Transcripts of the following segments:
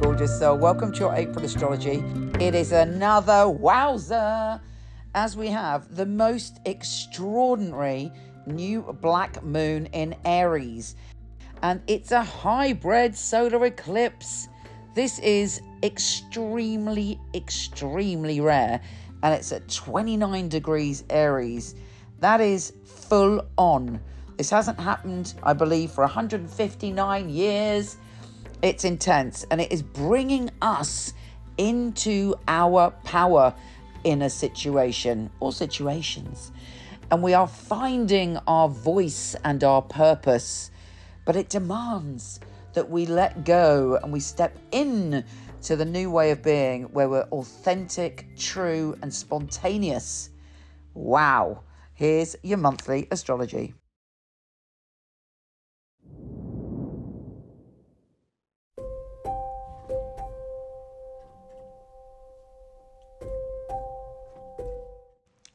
gorgeous soul. Welcome to your April astrology. It is another wowzer, as we have the most extraordinary new black moon in Aries. And it's a hybrid solar eclipse. This is extremely, extremely rare. And it's at 29 degrees Aries. That is full on. This hasn't happened, I believe, for 159 years. It's intense, and it is bringing us into our power in a situation or situations. And we are finding our voice and our purpose, but it demands that we let go and we step in to the new way of being where we're authentic, true, and spontaneous. Wow. Here's your monthly astrology.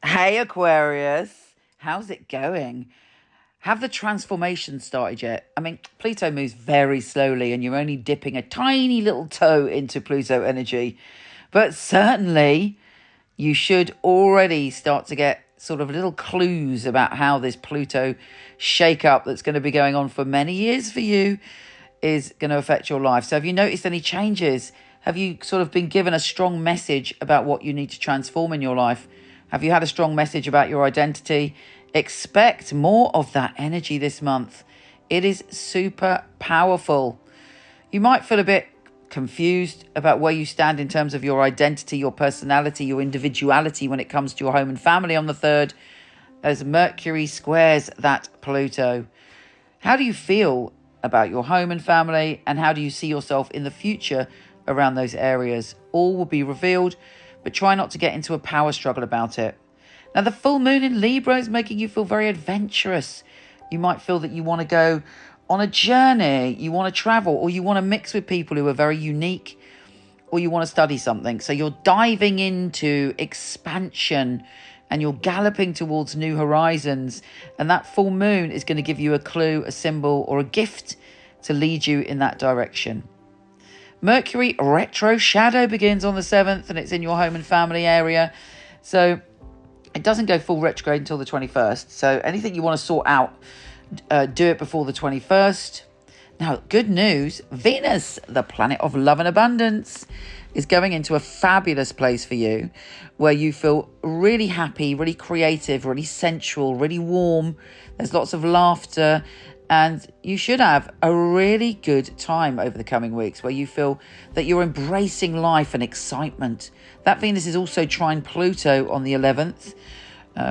Hey Aquarius, how's it going? Have the transformation started yet? I mean, Pluto moves very slowly and you're only dipping a tiny little toe into Pluto energy. But certainly you should already start to get sort of little clues about how this Pluto shake-up that's going to be going on for many years for you is going to affect your life. So have you noticed any changes? Have you sort of been given a strong message about what you need to transform in your life? Have you had a strong message about your identity? Expect more of that energy this month. It is super powerful. You might feel a bit confused about where you stand in terms of your identity, your personality, your individuality when it comes to your home and family on the 3rd, as Mercury squares that Pluto. How do you feel about your home and family, and how do you see yourself in the future around those areas? All will be revealed, but try not to get into a power struggle about it. Now, the full moon in Libra is making you feel very adventurous. You might feel that you want to go on a journey, you want to travel, or you want to mix with people who are very unique, or you want to study something. So you're diving into expansion and you're galloping towards new horizons. And that full moon is going to give you a clue, a symbol, or a gift to lead you in that direction. Mercury retro shadow begins on the 7th and it's in your home and family area. So it doesn't go full retrograde until the 21st. So anything you want to sort out, do it before the 21st. Now, good news, Venus, the planet of love and abundance, is going into a fabulous place for you where you feel really happy, really creative, really sensual, really warm. There's lots of laughter. And you should have a really good time over the coming weeks where you feel that you're embracing life and excitement. That Venus is also trine Pluto on the 11th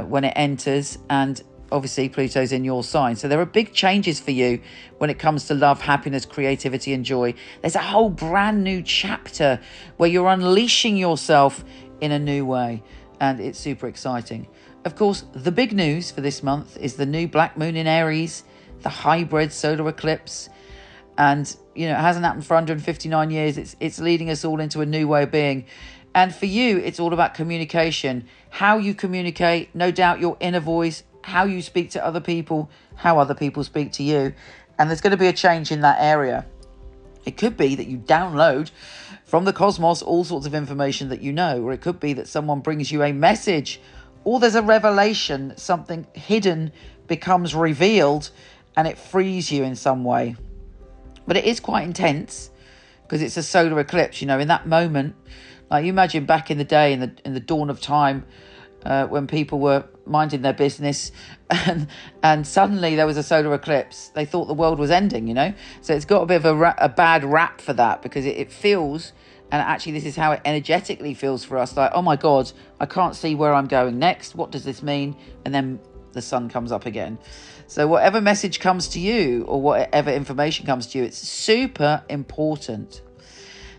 when it enters. And obviously Pluto's in your sign. So there are big changes for you when it comes to love, happiness, creativity and joy. There's a whole brand new chapter where you're unleashing yourself in a new way. And it's super exciting. Of course, the big news for this month is the new black moon in Aries, the hybrid solar eclipse. And, you know, it hasn't happened for 159 years. It's leading us all into a new way of being. And for you, it's all about communication, how you communicate, no doubt your inner voice, how you speak to other people, how other people speak to you. And there's going to be a change in that area. It could be that you download from the cosmos all sorts of information that you know, or it could be that someone brings you a message, or there's a revelation, something hidden becomes revealed and it frees you in some way. But it is quite intense because it's a solar eclipse, you know, in that moment. Like you imagine back in the day, in the dawn of time, when people were minding their business and suddenly there was a solar eclipse. They thought the world was ending, you know. So it's got a bit of a bad rap for that because it feels, and actually this is how it energetically feels for us, like, oh my God, I can't see where I'm going next. What does this mean? And then the sun comes up again. So whatever message comes to you or whatever information comes to you, it's super important.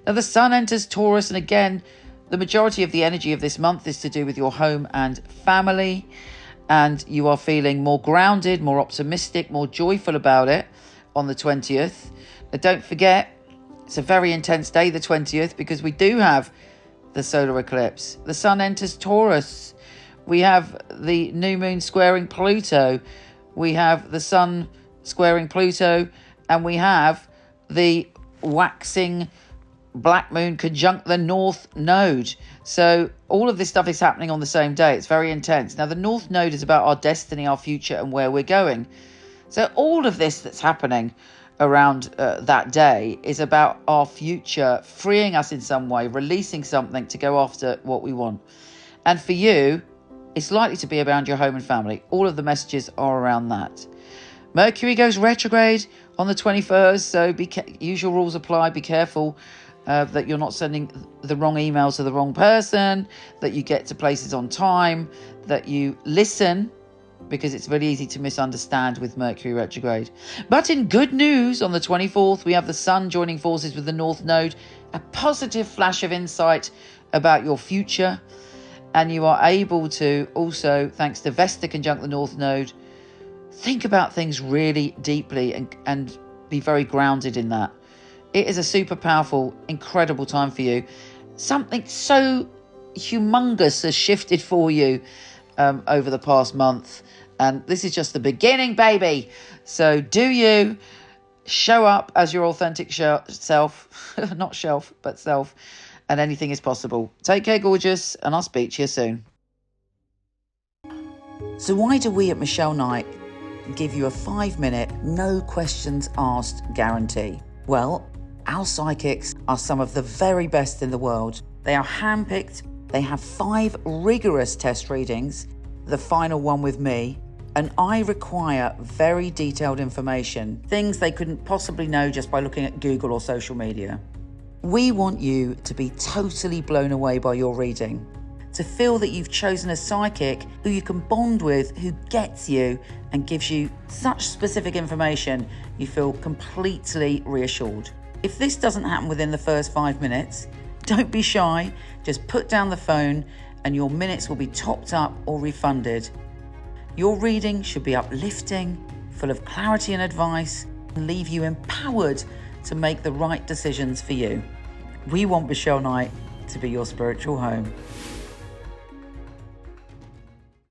Now the sun enters Taurus, and again, the majority of the energy of this month is to do with your home and family, and you are feeling more grounded, more optimistic, more joyful about it on the 20th. Now don't forget, it's a very intense day, the 20th, because we do have the solar eclipse. The sun enters Taurus. We have the new moon squaring Pluto. We have the sun squaring Pluto, and we have the waxing black moon conjunct the North Node. So all of this stuff is happening on the same day. It's very intense. Now, the North Node is about our destiny, our future, and where we're going. So all of this that's happening around that day is about our future, freeing us in some way, releasing something to go after what we want. And for you, it's likely to be around your home and family. All of the messages are around that. Mercury goes retrograde on the 21st, so usual rules apply. Be careful that you're not sending the wrong emails to the wrong person, that you get to places on time, that you listen, because it's very easy to misunderstand with Mercury retrograde. But in good news, on the 24th, we have the Sun joining forces with the North Node, a positive flash of insight about your future. And you are able to also, thanks to Vesta conjunct the North Node, think about things really deeply and be very grounded in that. It is a super powerful, incredible time for you. Something so humongous has shifted for you over the past month. And this is just the beginning, baby. So do you show up as your authentic self, not shelf, but self, and anything is possible. Take care, gorgeous, and I'll speak to you soon. So why do we at Michele Knight give you a 5-minute, no questions asked guarantee? Well, our psychics are some of the very best in the world. They are handpicked. They have 5 rigorous test readings, the final one with me, and I require very detailed information, things they couldn't possibly know just by looking at Google or social media. We want you to be totally blown away by your reading, to feel that you've chosen a psychic who you can bond with, who gets you and gives you such specific information you feel completely reassured. If this doesn't happen within the first 5 minutes, don't be shy, just put down the phone and your minutes will be topped up or refunded. Your reading should be uplifting, full of clarity and advice, and leave you empowered to make the right decisions for you. We want Michele Knight to be your spiritual home.